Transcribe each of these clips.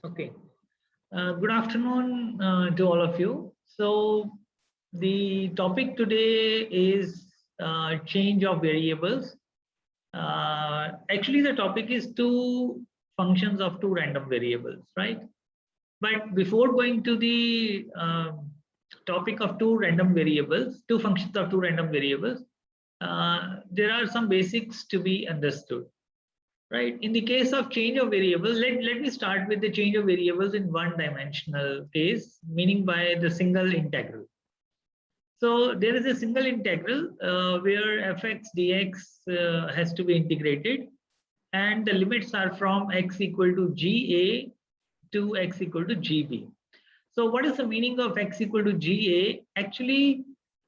Okay. Good afternoon to all of you. So the topic today is change of variables. Actually, the topic is two functions of two random variables, right? But before going to the topic of two random variables, two functions of two random variables, there are some basics to be understood. Right. In the case of change of variables, let me start with the change of variables in one-dimensional case, meaning by the single integral. So there is a single integral where fx dx has to be integrated, and the limits are from x equal to ga to x equal to gb. So what is the meaning of x equal to ga? Actually,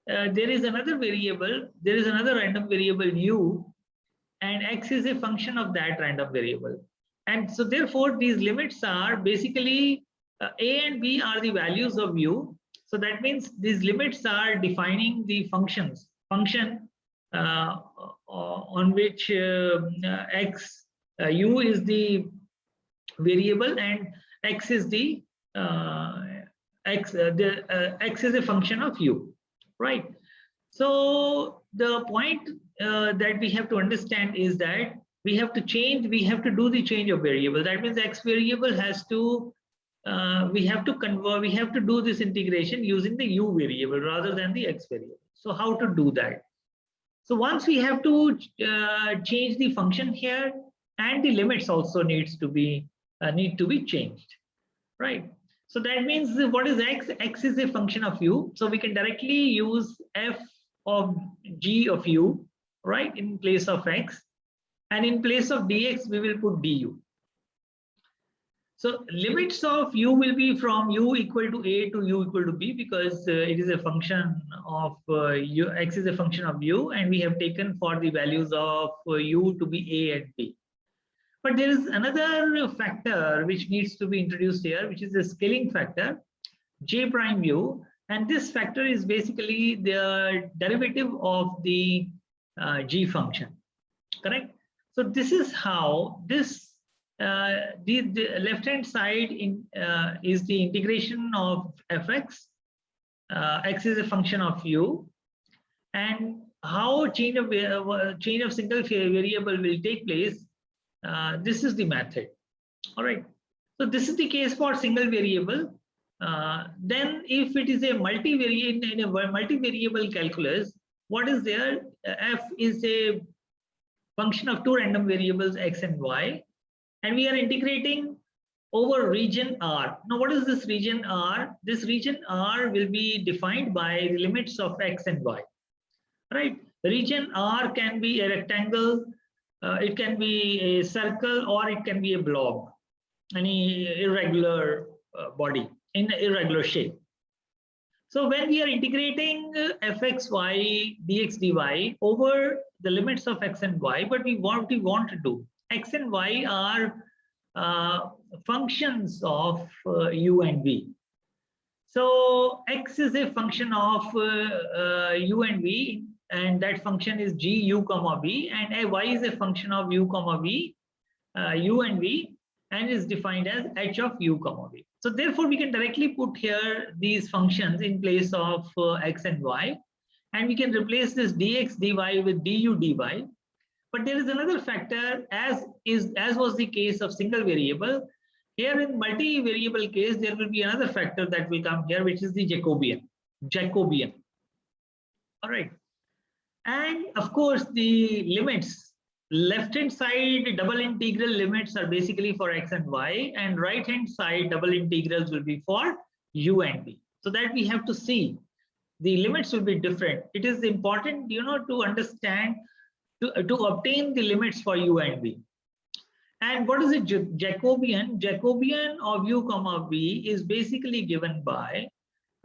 there is another variable, there is another random variable u, and x is a function of that random variable. And so therefore these limits are basically a and b are the values of u. So that means these limits are defining the function on which x u is the variable and x is the x is a function of u, right? So the point that we have to understand is that we have to do the change of variable. That means x variable has to, we have to convert, we have to do this integration using the u variable rather than the x variable. So how to do that? So once we have to change the function here, and the limits also need to be changed, right? So that means what is x? X is a function of u. So we can directly use f of g of u, right, in place of x, and in place of dx we will put du. So limits of u will be from u equal to a to u equal to b, because it is a function of u. X is a function of u, and we have taken for the values of u to be a and b. But there is another factor which needs to be introduced here, which is the scaling factor, j prime u, and this factor is basically the derivative of the g function, correct? So this is how this the left hand side is the integration of fx. X is a function of u, and how change of single variable will take place. This is the method. All right. So this is the case for single variable. Then if it is a multivariable calculus, what is there? F is a function of two random variables x and y, and we are integrating over region R. Now what is this region R? This region R will be defined by the limits of x and y, right? The region R can be a rectangle, it can be a circle, or it can be a blob, any irregular body in irregular shape. So when we are integrating fxy dx dy over the limits of x and y, but we want to do x and y are functions of u and v. So x is a function of u and v, and that function is g u comma v, and y is a function of u comma v, u and v, and is defined as h of u comma v. So therefore we can directly put here these functions in place of x and y, and we can replace this dx dy with du dy. But there is another factor, as was the case of single variable. Here in multi-variable case, there will be another factor that will come here, which is the Jacobian. All right. And of course, the limits, left hand side double integral limits are basically for x and y, and right hand side double integrals will be for u and v. So that we have to see the limits will be different. It is important, to understand to obtain the limits for u and v. And what is a Jacobian? Jacobian of u comma v is basically given by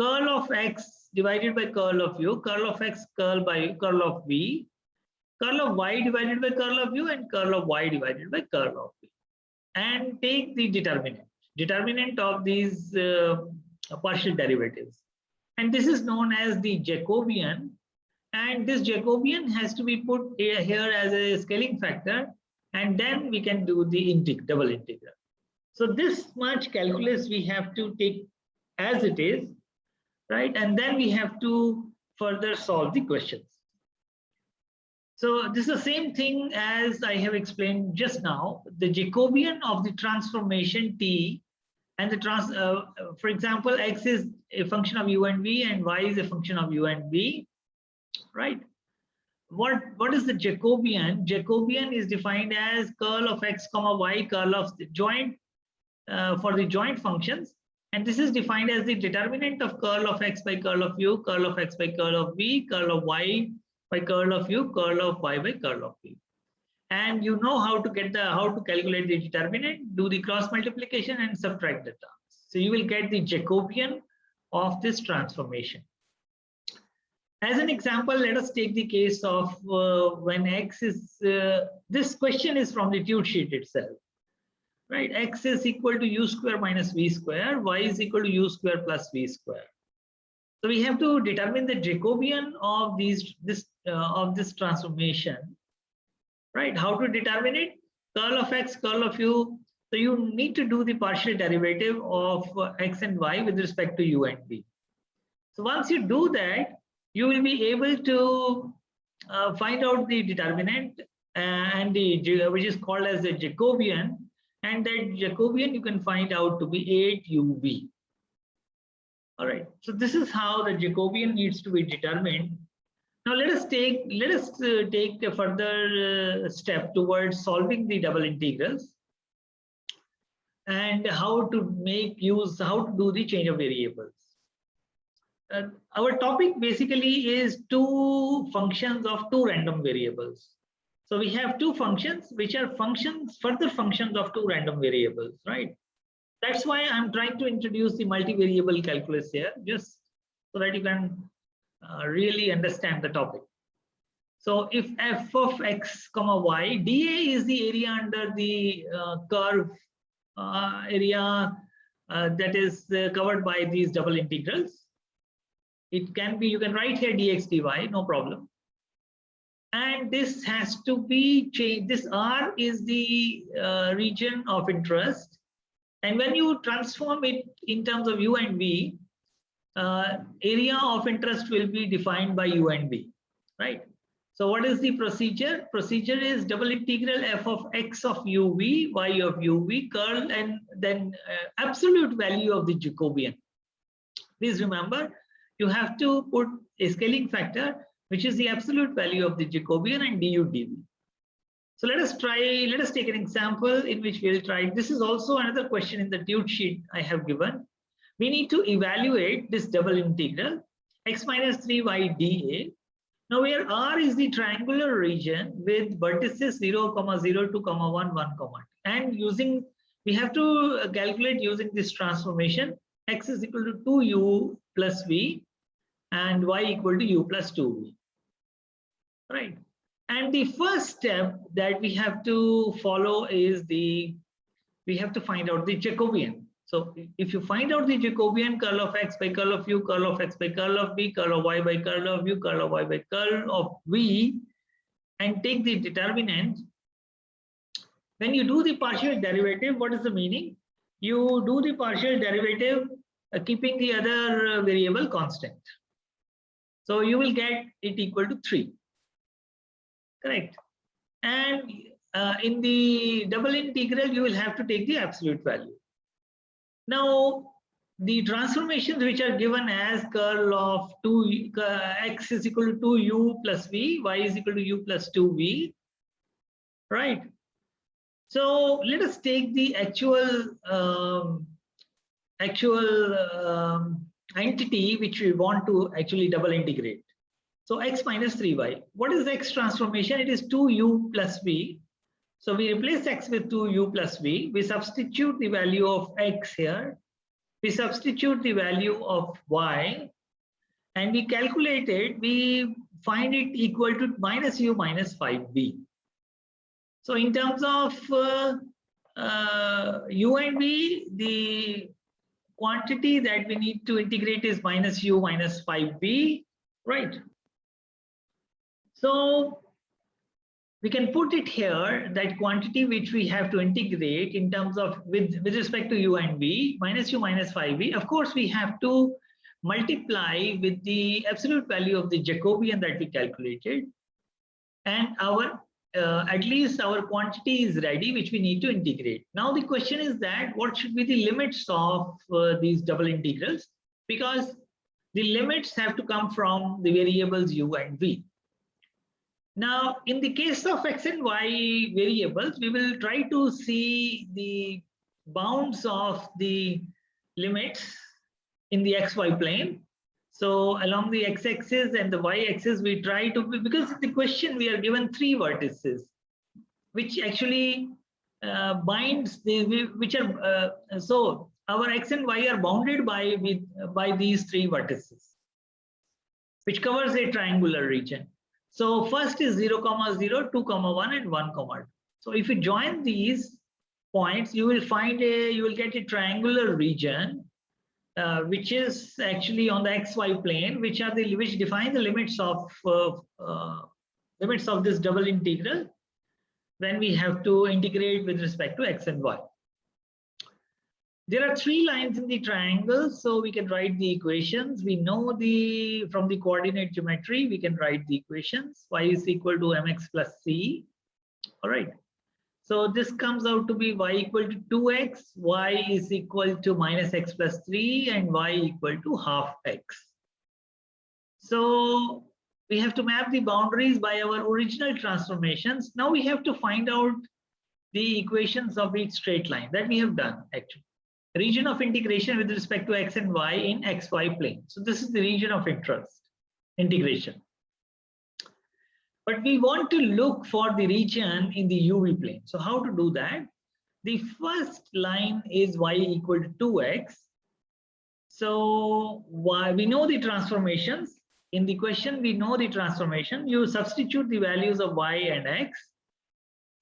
curl of x divided by curl of u, curl of x curl by curl of v, curl of y divided by curl of u, and curl of y divided by curl of v. And take the determinant of these partial derivatives. And this is known as the Jacobian. And this Jacobian has to be put here as a scaling factor, and then we can do the double integral. So this much calculus we have to take as it is, right? And then we have to further solve the questions. So this is the same thing as I have explained just now. The Jacobian of the transformation T and the for example, X is a function of U and V and Y is a function of U and V, right? What is the Jacobian? Jacobian is defined as curl of X comma Y, curl of the joint for the joint functions. And this is defined as the determinant of curl of X by curl of U, curl of X by curl of V, curl of Y by curl of U, curl of Y by curl of V. And you know how to calculate the determinant, do the cross multiplication and subtract the terms. So you will get the Jacobian of this transformation. As an example, let us take the case of when X is, this question is from the tute sheet itself, right? X is equal to U square minus V square, Y is equal to U square plus V square. So we have to determine the Jacobian of this transformation, right? How to determine it? Curl of X, curl of U. So you need to do the partial derivative of X and Y with respect to U and V. So once you do that, you will be able to find out the determinant and which is called as the Jacobian, and that Jacobian you can find out to be 8uv. All right, so this is how the Jacobian needs to be determined. Now let us take a further step towards solving the double integrals and how to do the change of variables. Our topic basically is two functions of two random variables. So we have two functions which are further functions of two random variables, right? That's why I'm trying to introduce the multivariable calculus here, just so that you can really understand the topic. So if f of x comma y, dA is the area under the curve area that is covered by these double integrals. It can be, you can write here dx dy, no problem. And this has to be changed. This R is the region of interest. And when you transform it in terms of U and V, area of interest will be defined by U and V, right? So what is the procedure? Procedure is double integral f of x of uv, y of uv, curl, and then absolute value of the Jacobian. Please remember, you have to put a scaling factor, which is the absolute value of the Jacobian, and du dv. So let us take an example in which we'll try. This is also another question in the tute sheet I have given. We need to evaluate this double integral x minus 3y dA. Now where R is the triangular region with vertices 0, 0, 2, 1, 1, 2. And we have to calculate using this transformation, x is equal to 2u plus v and y equal to u plus 2v, right? And the first step that we have to follow is we have to find out the Jacobian. So if you find out the Jacobian, curl of x by curl of u, curl of x by curl of v, curl of y by curl of u, curl of y by curl of v, and take the determinant, when you do the partial derivative, what is the meaning? You do the partial derivative keeping the other variable constant. So you will get it equal to 3. Correct. And in the double integral, you will have to take the absolute value. Now, the transformations which are given as curl of x is equal to 2u plus v, y is equal to u plus 2v, right? So let us take the actual entity which we want to actually double integrate. So x minus 3y. What is x transformation? It is 2u plus v. So we replace x with 2u plus v. We substitute the value of x here. We substitute the value of y. And we calculate it. We find it equal to minus u minus 5v. So in terms of u and v, the quantity that we need to integrate is minus u minus 5v, right? So we can put it here, that quantity which we have to integrate in terms of with respect to u and v, minus u minus 5v. Of course, we have to multiply with the absolute value of the Jacobian that we calculated, and our at least our quantity is ready, which we need to integrate. Now the question is that what should be the limits of these double integrals, because the limits have to come from the variables u and v. Now, in the case of x and y variables, we will try to see the bounds of the limits in the xy plane. So along the x-axis and the y-axis, we try to, because the question we are given 3 vertices, which actually binds the, which are, so our x and y are bounded by these 3 vertices, which covers a triangular region. So first is 0, 0, 2, 1 and 1, 2. So if you join these points, you will find you will get a triangular region, which is actually on the xy plane, which define the limits of this double integral when we have to integrate with respect to x and y. There are 3 lines in the triangle, so we can write the equations. We know from the coordinate geometry, we can write the equations. Y is equal to mx plus c. All right. So this comes out to be y equal to 2x, y is equal to minus x plus 3, and y equal to half x. So we have to map the boundaries by our original transformations. Now we have to find out the equations of each straight line. That we have done actually. Region of integration with respect to x and y in xy plane. So this is the region of interest, integration. But we want to look for the region in the UV plane. So how to do that? The first line is y equal to 2x. So we know the transformations. In the question, we know the transformation. You substitute the values of y and x.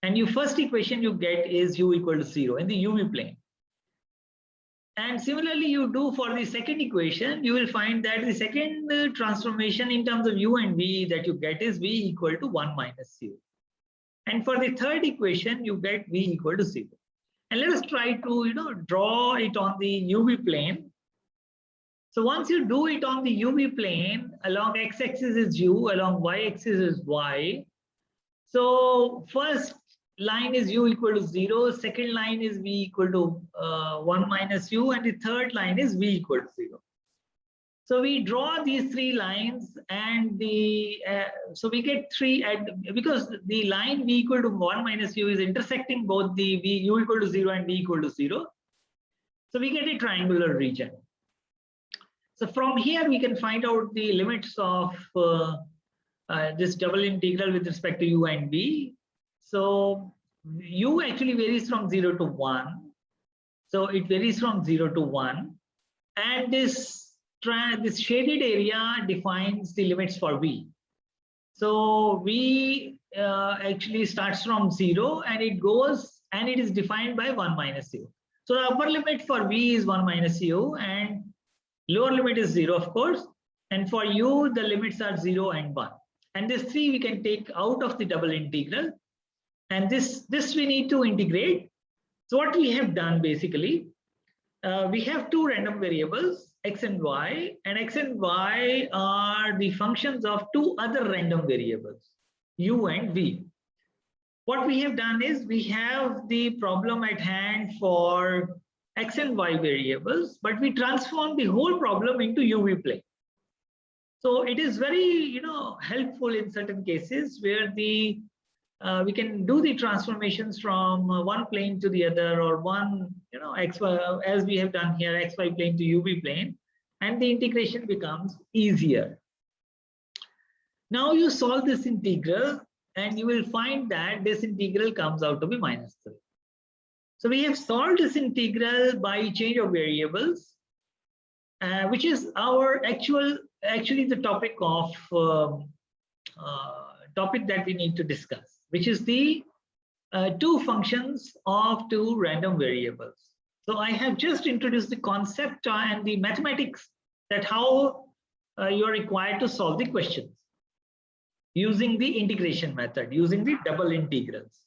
And your first equation you get is u equal to 0 in the UV plane. And similarly, you do for the second equation, you will find that the second transformation in terms of u and v that you get is v equal to 1 minus u. And for the third equation, you get v equal to 0. And let us try to draw it on the UV plane. So once you do it on the UV plane, along x-axis is u, along y-axis is y. So first line is u equal to 0, second line is v equal to 1 minus u, and the third line is v equal to 0. So we draw these 3 lines, and so we get 3, because the line v equal to 1 minus u is intersecting both the u equal to 0 and v equal to 0. So we get a triangular region. So from here we can find out the limits of this double integral with respect to u and v. So u actually varies from 0 to 1. So it varies from 0 to 1. And this shaded area defines the limits for v. So v actually starts from 0 and it goes, and it is defined by 1 minus u. So the upper limit for v is 1 minus u, and lower limit is 0, of course. And for u, the limits are 0 and 1. And this 3 we can take out of the double integral. And this we need to integrate. So what we have done basically, we have 2 random variables, x and y are the functions of 2 other random variables, u and v. What we have done is we have the problem at hand for x and y variables, but we transform the whole problem into UV plane. So it is very helpful in certain cases where we can do the transformations from one plane to the other, or one xy, as we have done here, xy plane to UV plane, and the integration becomes easier. Now you solve this integral and you will find that this integral comes out to be minus 3. So we have solved this integral by change of variables, which is our actually the topic of topic that we need to discuss, which is the 2 functions of 2 random variables. So I have just introduced the concept and the mathematics that how you are required to solve the questions. using the integration method, using the double integrals.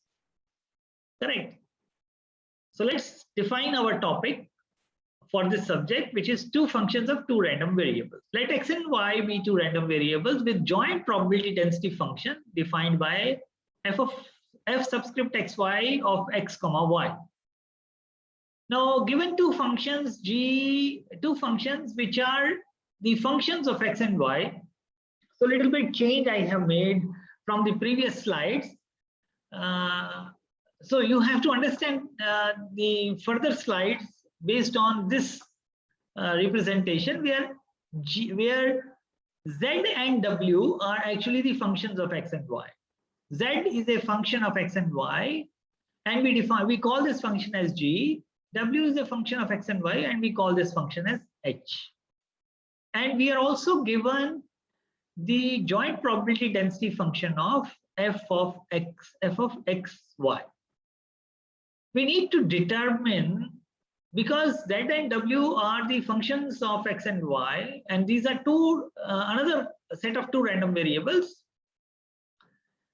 Correct. So let's define our topic for this subject, which is two functions of two random variables. Let x and y be two random variables with joint probability density function defined by f subscript xy of x comma y. Now, given two functions which are the functions of x and y. So a little bit change I have made from the previous slides. So you have to understand the further slides based on this representation where z and w are actually the functions of x and y. Z is a function of x and y, and we call this function as g. W is a function of x and y, and we call this function as h. And we are also given the joint probability density function of f of xy. We need to determine, because z and w are the functions of x and y, and these are another set of two random variables.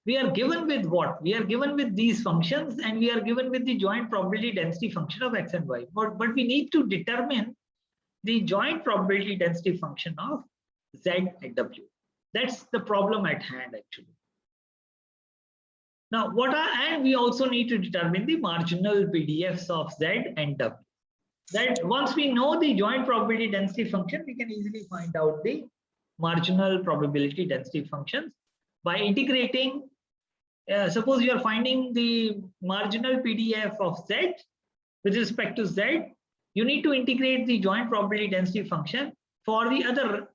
We are given with what? We are given with these functions, and we are given with the joint probability density function of x and y. But we need to determine the joint probability density function of z and w. That's the problem at hand, actually. Now, and we also need to determine the marginal PDFs of z and w. That once we know the joint probability density function, we can easily find out the marginal probability density functions by integrating. Suppose you are finding the marginal PDF of z with respect to z, you need to integrate the joint probability density function for the other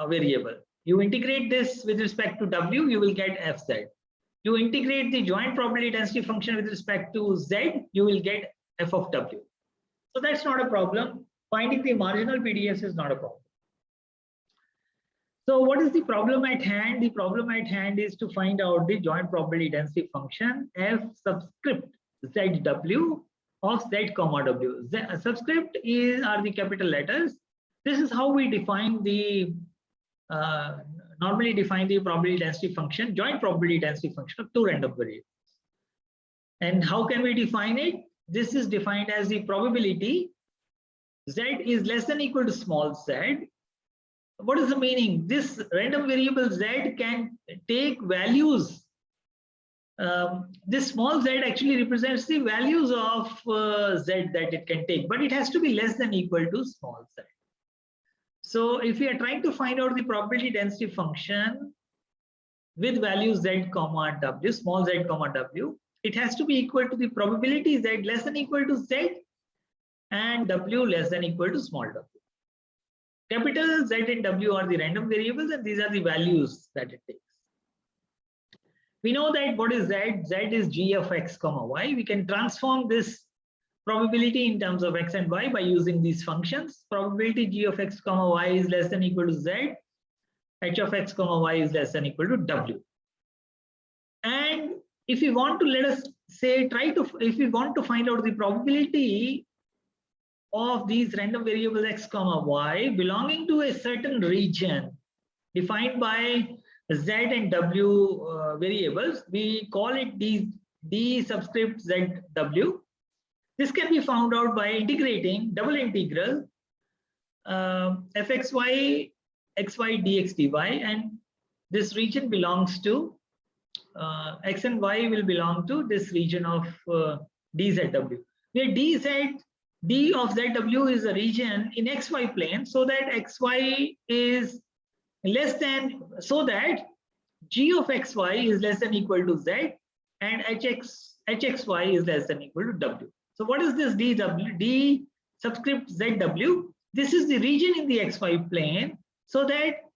variable. You integrate this with respect to w, you will get fz. You integrate the joint probability density function with respect to z, you will get f of w. So that's not a problem. Finding the marginal PDFs is not a problem. So what is the problem at hand? The problem at hand is to find out the joint probability density function f subscript zw of z comma w. Subscript are the capital letters. This is how we define the normally define the probability density function, joint probability density function of two random variables. And how can we define it? This is defined as the probability z is less than or equal to small z. What is the meaning? This random variable z can take values. This small z actually represents the values of z that it can take, but it has to be less than or equal to small z. So if we are trying to find out the probability density function with values z comma w, small z comma w, it has to be equal to the probability z less than or equal to z and w less than or equal to small w. Capital Z and W are the random variables, and these are the values that it takes. We know that what is Z? Z is g of x comma y. We can transform this probability in terms of x and y by using these functions. Probability g of x comma y is less than or equal to z. H of x comma y is less than or equal to w. And if we want to, let us say, if we want to find out the probability of these random variables x comma y belonging to a certain region defined by z and w variables, we call it d subscript zw. This can be found out by integrating double integral fxy xy dx dy, and this region belongs to x and y will belong to this region of dzw, where d of zw is a region in xy plane, so that xy is less than, so that g of xy is less than or equal to z and hxy is less than or equal to w. So what is this d subscript zw? This is the region in the xy plane, so that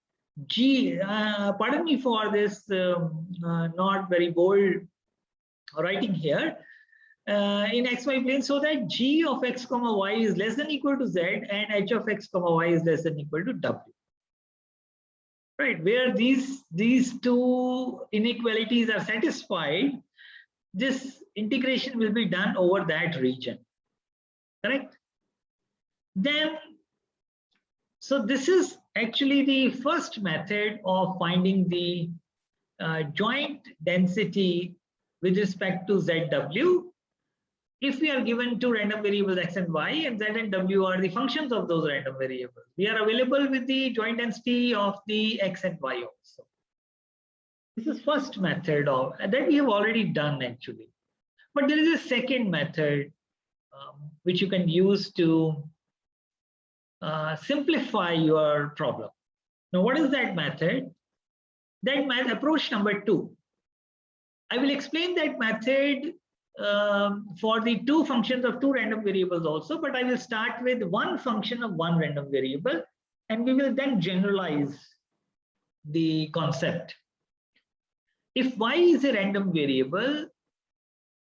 g, pardon me for this not very bold writing here, in xy plane, so that g of x comma y is less than or equal to z and h of x comma y is less than or equal to w. Right, where these two inequalities are satisfied, this integration will be done over that region. Correct? Then, so this is actually the first method of finding the joint density with respect to ZW if we are given two random variables x and y, and z and w are the functions of those random variables. We are available with the joint density of the x and y also. This is first method of that we have already done actually. But there is a second method which you can use to simplify your problem. Now, what is that method? That approach number 2. I will explain that method for the two functions of two random variables also, but I will start with one function of one random variable, and we will then generalize the concept. If y is a random variable,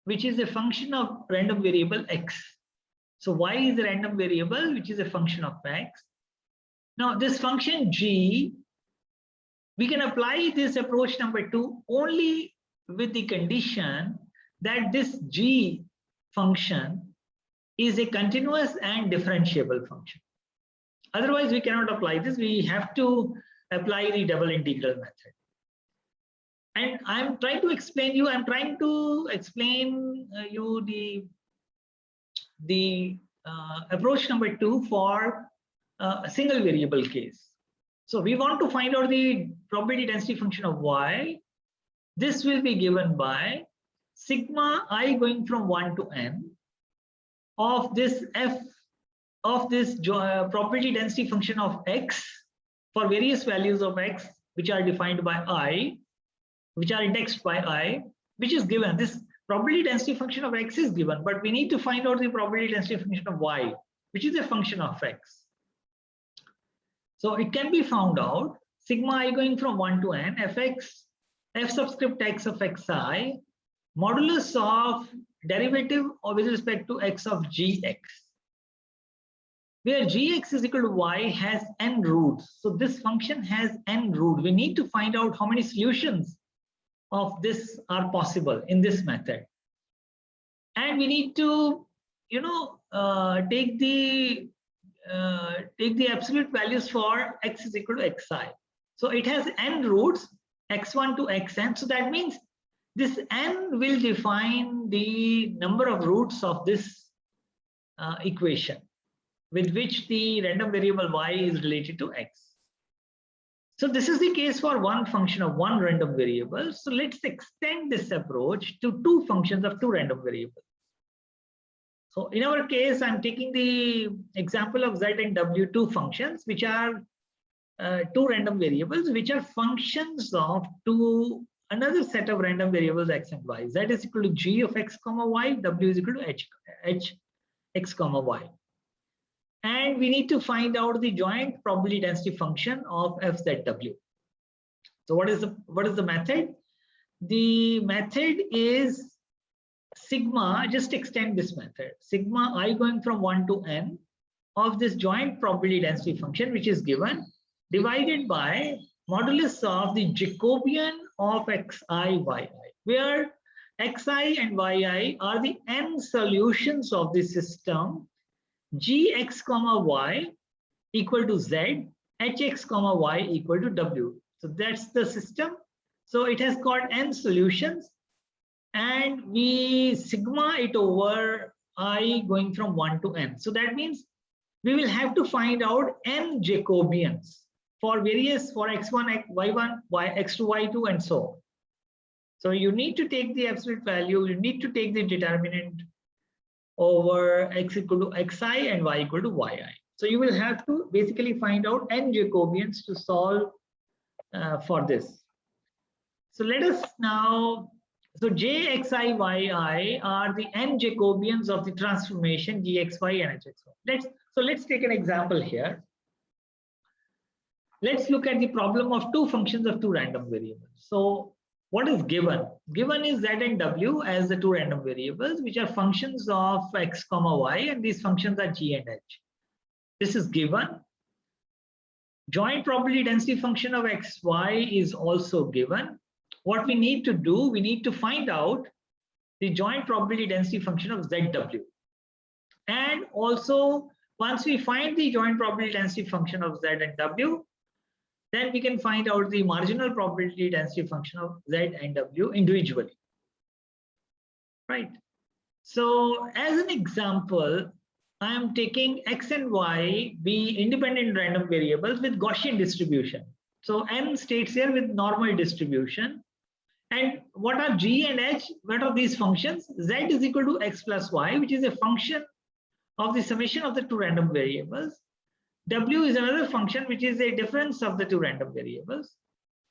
which is a function of random variable x, so y is a random variable which is a function of x. Now this function g, we can apply this approach number 2 only with the condition that this g function is a continuous and differentiable function. Otherwise we cannot apply this. We have to apply the double integral method. And I'm trying to explain you, the approach number 2 for a single variable case. So we want to find out the probability density function of y. This will be given by sigma I going from 1 to n of this f of this probability density function of x for various values of x which are defined by I, which are indexed by I, which is given. This probability density function of x is given, but we need to find out the probability density function of y, which is a function of x. So it can be found out sigma I going from 1 to n fx f subscript x of xi modulus of derivative with respect to x of gx, where gx is equal to y has n roots. So this function has n root. We need to find out how many solutions of this are possible in this method, and we need to take the absolute values for x is equal to xi. So it has n roots, x1 to xn. So that means this n will define the number of roots of this equation with which the random variable y is related to x. So this is the case for one function of one random variable. So let's extend this approach to two functions of two random variables. So in our case, I'm taking the example of z and w, two functions, which are two random variables, which are functions of another set of random variables x and y. Z is equal to g of x comma y, w is equal to h x comma y. And we need to find out the joint probability density function of fzw. So what is the method? The method is sigma, just extend this method, sigma I going from 1 to n of this joint probability density function, which is given, divided by modulus of the Jacobian of xi yi, where xi and yi are the n solutions of the system gx comma y equal to z, hx comma y equal to w. So that's the system. So it has got n solutions, and we sigma it over I going from 1 to n. So that means we will have to find out n Jacobians for various, for x1, y1, x2, y2, and so on. So you need to take the absolute value, you need to take the determinant over x equal to xi and y equal to yi. So you will have to basically find out n Jacobians to solve for this. So let us now, so j, xi, yi are the n Jacobians of the transformation gxy and hxy. Let's take an example here. Let's look at the problem of two functions of two random variables. So what is given? Given is z and w as the two random variables, which are functions of x comma y, and these functions are g and h. This is given. Joint probability density function of xy is also given. What we need to do, we need to find out the joint probability density function of zw. And also, once we find the joint probability density function of z and w, then we can find out the marginal probability density function of Z and W individually, right? So as an example, I am taking X and Y be independent random variables with Gaussian distribution. So N states here with normal distribution. And what are G and H? What are these functions? Z is equal to X plus Y, which is a function of the summation of the two random variables. W is another function which is a difference of the two random variables.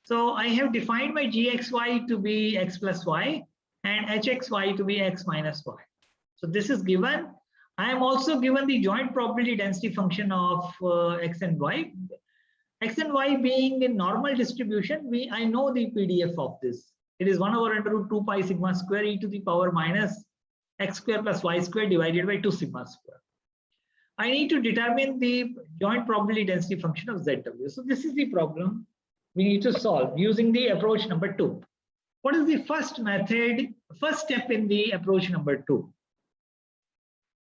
So I have defined my Gxy to be X plus Y and Hxy to be X minus Y. So this is given. I am also given the joint probability density function of X and Y. X and Y being in normal distribution, I know the PDF of this. It is 1 over under root 2 pi sigma square e to the power minus x square plus y square divided by 2 sigma square. I need to determine the joint probability density function of ZW. So this is the problem we need to solve using the approach number 2. What is the first method, first step in the approach number 2?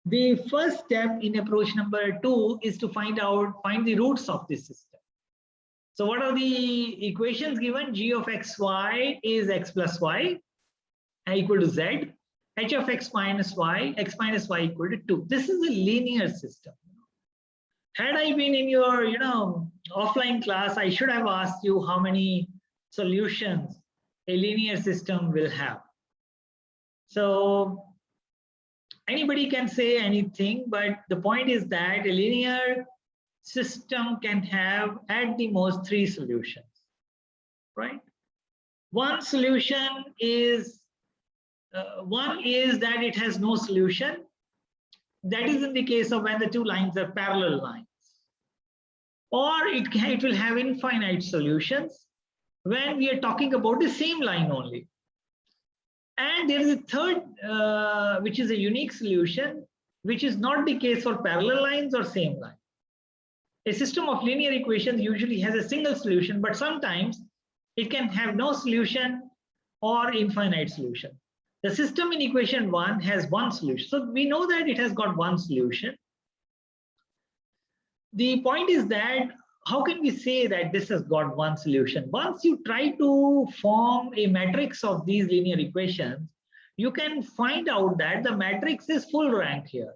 The first step in approach number 2 is to find the roots of this system. So what are the equations given? G of xy is x plus y equal to z. H of x minus y equal to 2. This is a linear system. Had I been in your offline class, I should have asked you how many solutions a linear system will have. So anybody can say anything, but the point is that a linear system can have at the most 3 solutions, right? One solution is that it has no solution. That is in the case of when the two lines are parallel lines. Or it will have infinite solutions when we are talking about the same line only. And there is a third, which is a unique solution, which is not the case for parallel lines or same line. A system of linear equations usually has a single solution, but sometimes it can have no solution or infinite solution. The system in equation 1 has one solution. So we know that it has got one solution. The point is that how can we say that this has got one solution? Once you try to form a matrix of these linear equations, you can find out that the matrix is full rank here.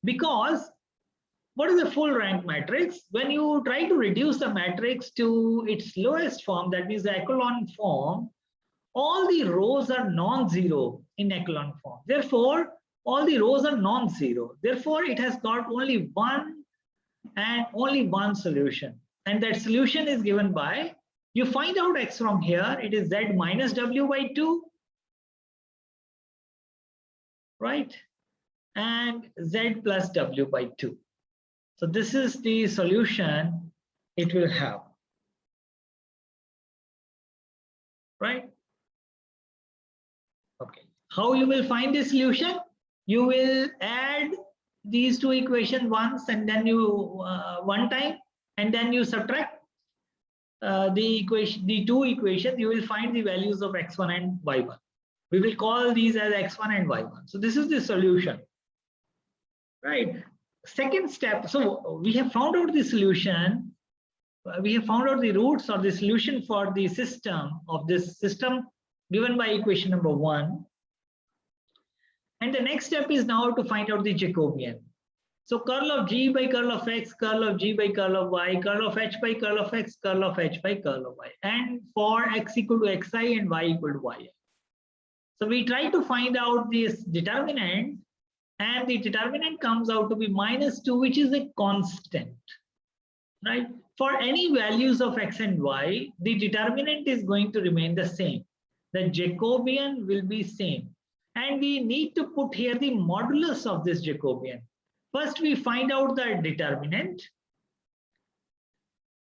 Because what is a full rank matrix? When you try to reduce the matrix to its lowest form, that means the echelon form, all the rows are non-zero in echelon form. Therefore, all the rows are non-zero. Therefore, it has got only one solution. And that solution is given by, you find out x from here, it is z minus w by 2, right? And z plus w by 2. So this is the solution it will have, right? Okay. How you will find the solution? You will add these two equations once and then you one time, and then you subtract the two equations. You will find the values of x1 and y1. We will call these as x1 and y1. So this is the solution, right? Second step. So we have found out the solution. We have found out the roots or the solution for the system of this system given by equation number 1. And the next step is now to find out the Jacobian. So curl of G by curl of X, curl of G by curl of Y, curl of H by curl of X, curl of H by curl of Y. And for X equal to Xi and Y equal to Y. So we try to find out this determinant, and the determinant comes out to be -2, which is a constant, right? For any values of X and Y, the determinant is going to remain the same. The Jacobian will be same. And we need to put here the modulus of this Jacobian. First, we find out the determinant,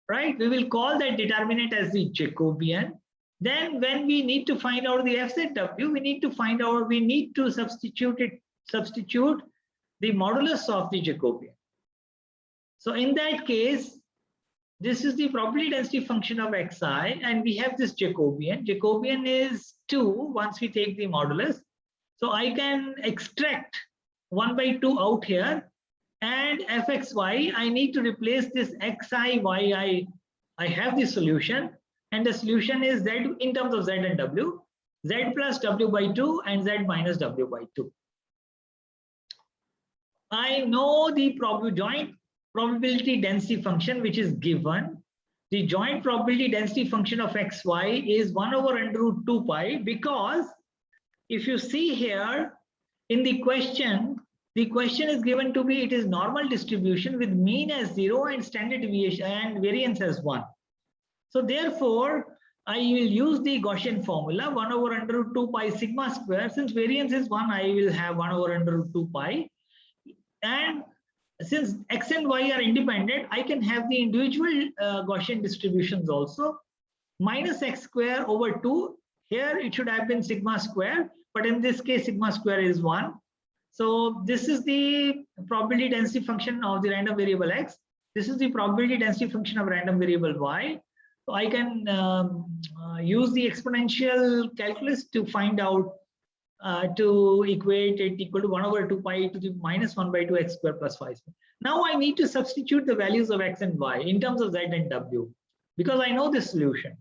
right? We will call that determinant as the Jacobian. Then when we need to find out the FZW, we need to substitute the modulus of the Jacobian. So in that case, this is the probability density function of Xi, and we have this Jacobian. Jacobian is 2 once we take the modulus. So I can extract 1 by 2 out here, and fxy, I need to replace this xi, yi I have the solution, and the solution is z in terms of z and w, z plus w by 2 and z minus w by 2. I know the joint probability density function which is given. The joint probability density function of xy is 1 over under root 2 pi, because if you see here in the question is given to be, it is normal distribution with mean as 0 and standard deviation and variance as 1. So therefore, I will use the Gaussian formula 1 over under root 2 pi sigma square. Since variance is 1, I will have 1 over under root 2 pi. And since x and y are independent, I can have the individual Gaussian distributions also. Minus x square over 2. Here it should have been sigma square, but in this case, sigma square is 1. So this is the probability density function of the random variable x. This is the probability density function of random variable y. So I can use the exponential calculus to find out, to equate it equal to 1 over 2 pi to the minus 1 by 2 x square plus y square. Now I need to substitute the values of x and y in terms of z and w, because I know the solution.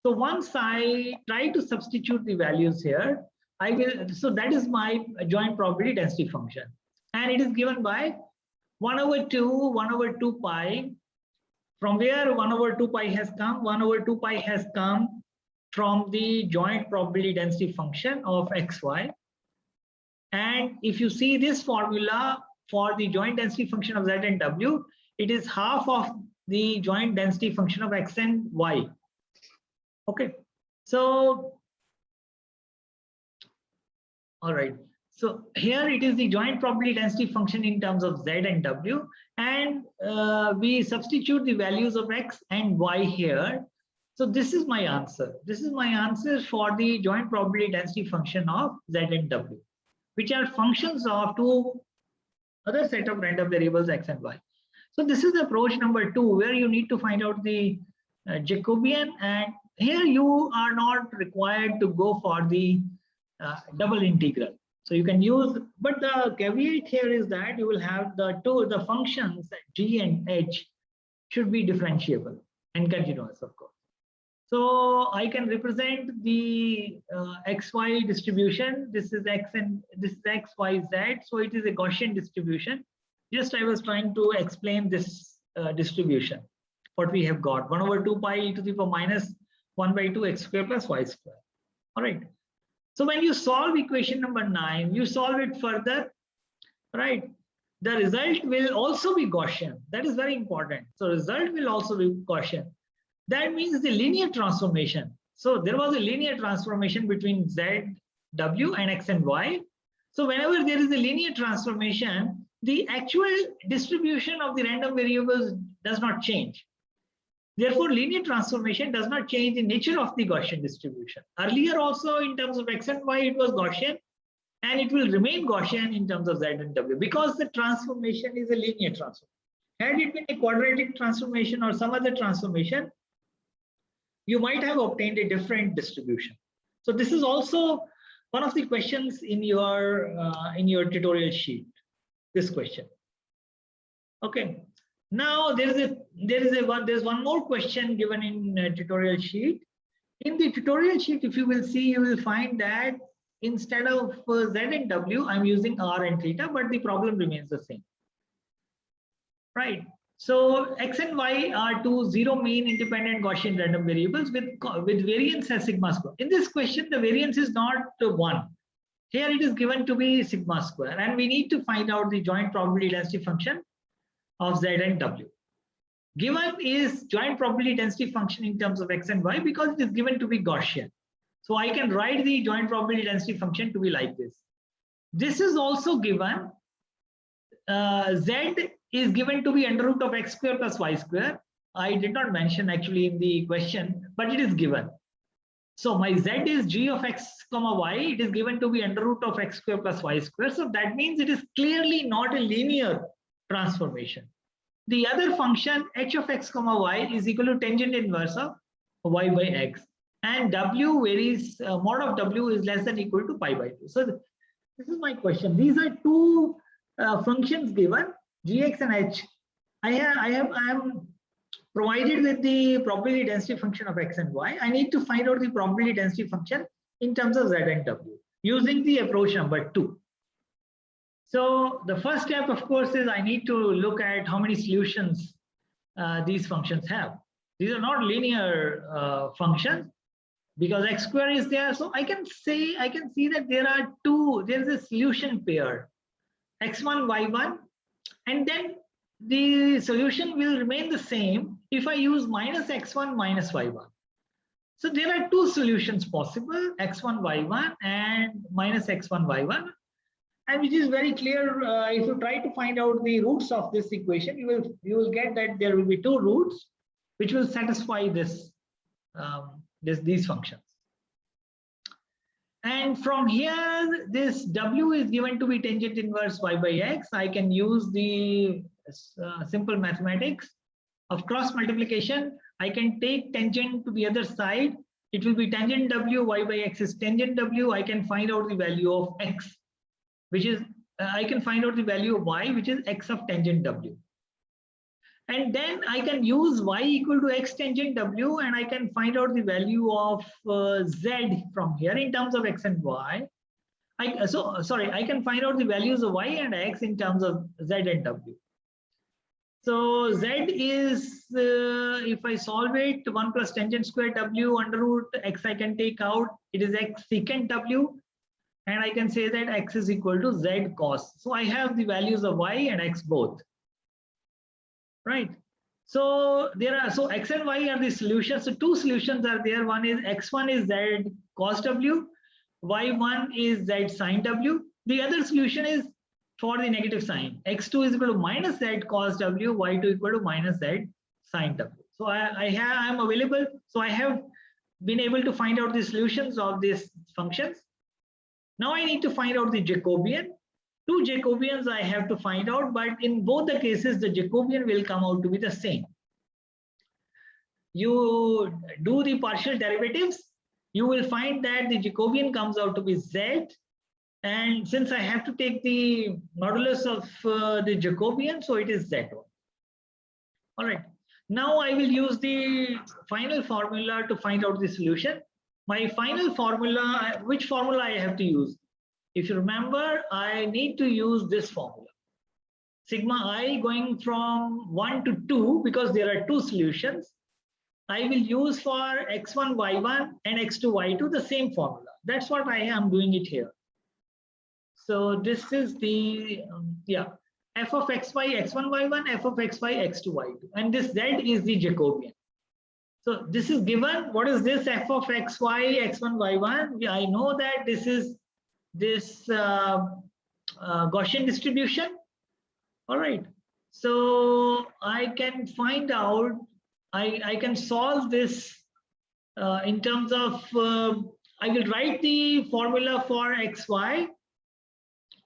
So once I try to substitute the values here, I will, so that is my joint probability density function. And it is given by 1 over 2 pi. From where 1 over 2 pi has come? 1 over 2 pi has come from the joint probability density function of xy. And if you see this formula for the joint density function of z and w, it is half of the joint density function of x and y. Okay, so all right. So here it is the joint probability density function in terms of z and w, and we substitute the values of x and y here. So this is my answer. This is my answer for the joint probability density function of z and w, which are functions of two other set of random variables x and y. So this is approach number 2, where you need to find out the Jacobian, and here you are not required to go for the double integral. So you can use, but the caveat here is that you will have the functions g and h should be differentiable and continuous, of course. So I can represent the xy distribution. This is x and this is x, y, z. So it is a Gaussian distribution. Just I was trying to explain this distribution. What we have got 1 over 2 pi e to the power minus 1 by 2 x square plus y square. All right. So when you solve equation number 9, you solve it further, right? The result will also be Gaussian. That is very important. So result will also be Gaussian. That means the linear transformation. So there was a linear transformation between z, w, and x and y. So whenever there is a linear transformation, the actual distribution of the random variables does not change. Therefore, linear transformation does not change the nature of the Gaussian distribution. Earlier also in terms of x and y, it was Gaussian, and it will remain Gaussian in terms of z and w, because the transformation is a linear transformation. Had it been a quadratic transformation or some other transformation, you might have obtained a different distribution. So this is also one of the questions in your tutorial sheet. This question. Okay. Now there's one more question given in tutorial sheet. In the tutorial sheet, if you will see, you will find that instead of z and w, I'm using r and theta, but the problem remains the same. Right. So x and y are two zero mean independent Gaussian random variables with variance as sigma square. In this question, the variance is not 1. Here it is given to be sigma square, and we need to find out the joint probability density function of z and w. Given is joint probability density function in terms of x and y because it is given to be Gaussian. So I can write the joint probability density function to be like this. This is also given. Z is given to be under root of x square plus y square. I did not mention actually in the question, but it is given. So my z is g of x comma y. It is given to be under root of x square plus y square. So that means it is clearly not a linear transformation. The other function h of x comma y is equal to tangent inverse of y by x, and w varies, mod of w is less than or equal to pi by 2. So this is my question. These are two functions given, gx and h. I am provided with the probability density function of x and y, I need to find out the probability density function in terms of z and w using the approach number 2. So the first step, of course, is I need to look at how many solutions these functions have. These are not linear functions because x square is there. So I can see that there is a solution pair, x1, y1, and then the solution will remain the same if I use minus x1 minus y1. So there are two solutions possible, x1, y1 and minus x1, y1. And which is very clear. If you try to find out the roots of this equation, you will get that there will be two roots which will satisfy these functions. And from here, this w is given to be tangent inverse y by x. I can use the simple mathematics of cross multiplication. I can take tangent to the other side. It will be tangent w, y by x is tangent w. I can find out the value of x, which is I can find out the value of y, which is x of tangent w. And then I can use y equal to x tangent w, and I can find out the value of z from here in terms of x and y. I can find out the values of y and x in terms of z and w. So z is, if I solve it, 1 plus tangent square w under root x I can take out. It is x secant w. And I can say that x is equal to z cos. So I have the values of y and x both. Right. So x and y are the solutions. So two solutions are there. One is x1 is z cos w, y1 is z sin w. The other solution is for the negative sign. x2 is equal to minus z cos w, y2 equal to minus z sin w. So I'm available. So I have been able to find out the solutions of these functions. Now I need to find out the Jacobian. Two Jacobians I have to find out, but in both the cases, the Jacobian will come out to be the same. You do the partial derivatives, you will find that the Jacobian comes out to be z. And since I have to take the modulus of the Jacobian, so it is z1. All right. Now I will use the final formula to find out the solution. My final formula, which formula I have to use? If you remember, I need to use this formula. Sigma I going from 1 to 2 because there are two solutions. I will use for x1, y1 and x2, y2 the same formula. That's what I am doing it here. So this is the, f of xy, x1, y1, f of xy, x2, y2. And this z is the Jacobian. So this is given. What is this f of xy, x1, y1? I know that this is this Gaussian distribution. All right. So I can find out, I can solve this in terms of, I will write the formula for xy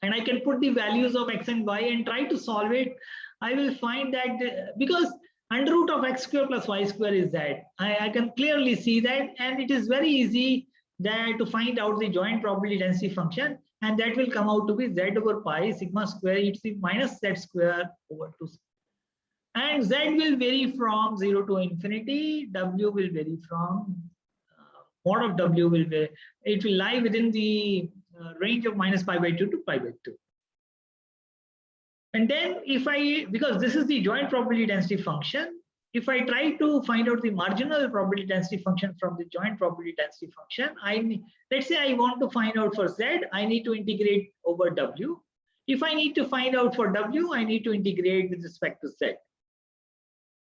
and I can put the values of x and y and try to solve it. I will find that because under root of x square plus y square is that. I can clearly see that, and it is very easy that to find out the joint probability density function, and that will come out to be z over pi sigma square e minus z square over 2. And z will vary from 0 to infinity, w will vary from mod of w will vary, it will lie within the range of minus pi by 2 to pi by 2. And then if I, because this is the joint probability density function, if I try to find out the marginal probability density function from the joint probability density function, let's say I want to find out for z, I need to integrate over w. If I need to find out for w, I need to integrate with respect to z.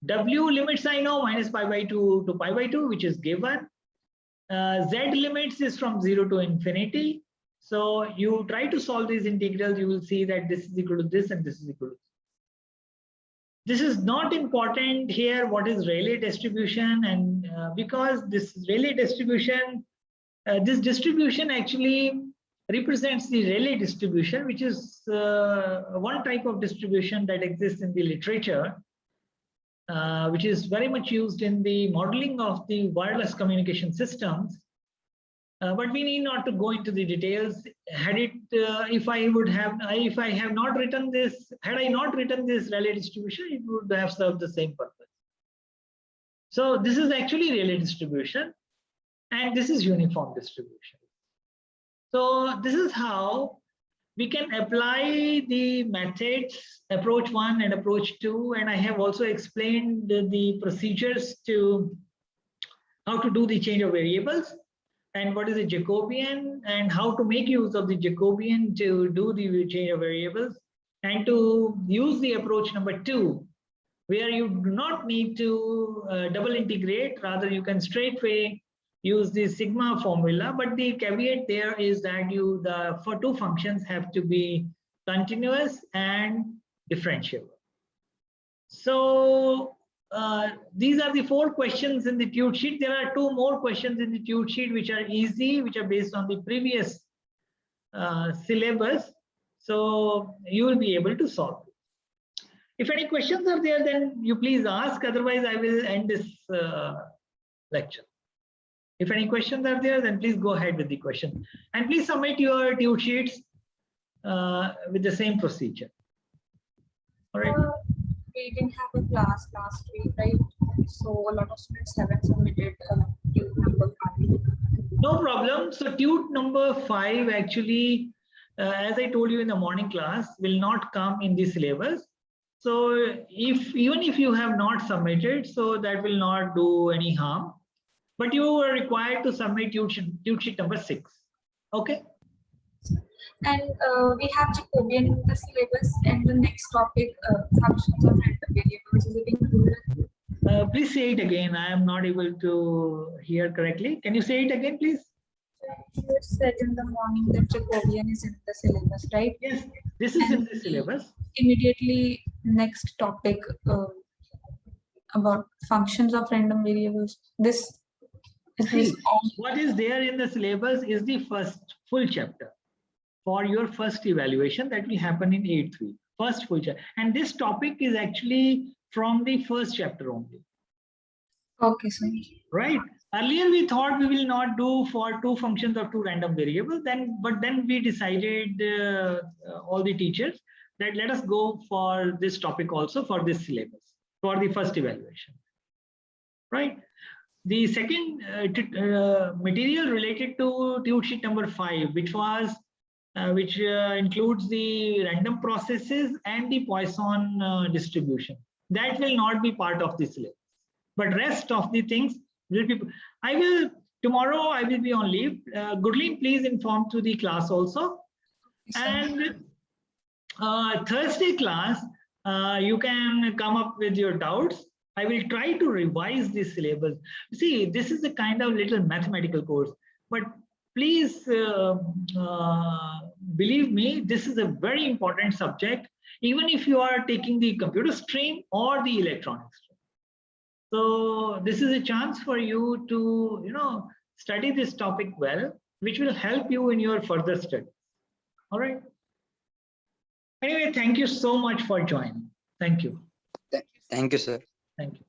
W limits I know, minus pi by 2 to pi by 2, which is given. Z limits is from 0 to infinity. So you try to solve these integrals, you will see that this is equal to this and this is equal to this. This is not important here, what is Rayleigh distribution, and because this Rayleigh distribution, this distribution actually represents the Rayleigh distribution, which is one type of distribution that exists in the literature, which is very much used in the modeling of the wireless communication systems. But we need not to go into the details. Had it, if I have not written this, had I not written this Rayleigh distribution, it would have served the same purpose. So this is actually Rayleigh distribution, and this is uniform distribution. So this is how we can apply the methods, approach 1 and approach 2, and I have also explained the procedures to how to do the change of variables and what is a Jacobian and how to make use of the Jacobian to do the change of variables, and to use the approach number 2, where you do not need to double integrate, rather you can straightway use the sigma formula, but the caveat there is that for two functions have to be continuous and differentiable. So these are the 4 questions in the tute sheet. There are 2 more questions in the tute sheet which are easy, which are based on the previous syllabus. So you will be able to solve it. If any questions are there, then you please ask. Otherwise, I will end this lecture. If any questions are there, then please go ahead with the question. And please submit your tute sheets with the same procedure. All right. We didn't have a class last week, right? So a lot of students haven't submitted tute number 5. No problem. So tute number 5 actually, as I told you in the morning class, will not come in the syllabus. So even if you have not submitted, so that will not do any harm. But you are required to submit tute sheet number 6. Okay. And we have Jacobian in the syllabus, and the next topic, functions of random variables, is it included? Please say it again. I am not able to hear correctly. Can you say it again, please? You said in the morning that Jacobian is in the syllabus, right? Yes, this is in the syllabus. Immediately next topic about functions of random variables. This is what is there in the syllabus is the first full chapter for your first evaluation that will happen in 8.3. First full chapter. And this topic is actually from the first chapter only. Okay, sir. Right. Earlier we thought we will not do for 2 functions of 2 random variables. But then we decided, all the teachers, that let us go for this topic also for this syllabus for the first evaluation. Right. The second material related to tute sheet number 5, which includes the random processes and the Poisson distribution, that will not be part of the syllabus. But rest of the things will be. Tomorrow I will be on leave. Gurleen, please inform to the class also. And Thursday class, you can come up with your doubts. I will try to revise this syllabus. See, this is a kind of little mathematical course, but please believe me, this is a very important subject, even if you are taking the computer stream or the electronics stream. So this is a chance for you to, study this topic well, which will help you in your further study. All right. Anyway, thank you so much for joining. Thank you. Thank you, sir. Thank you.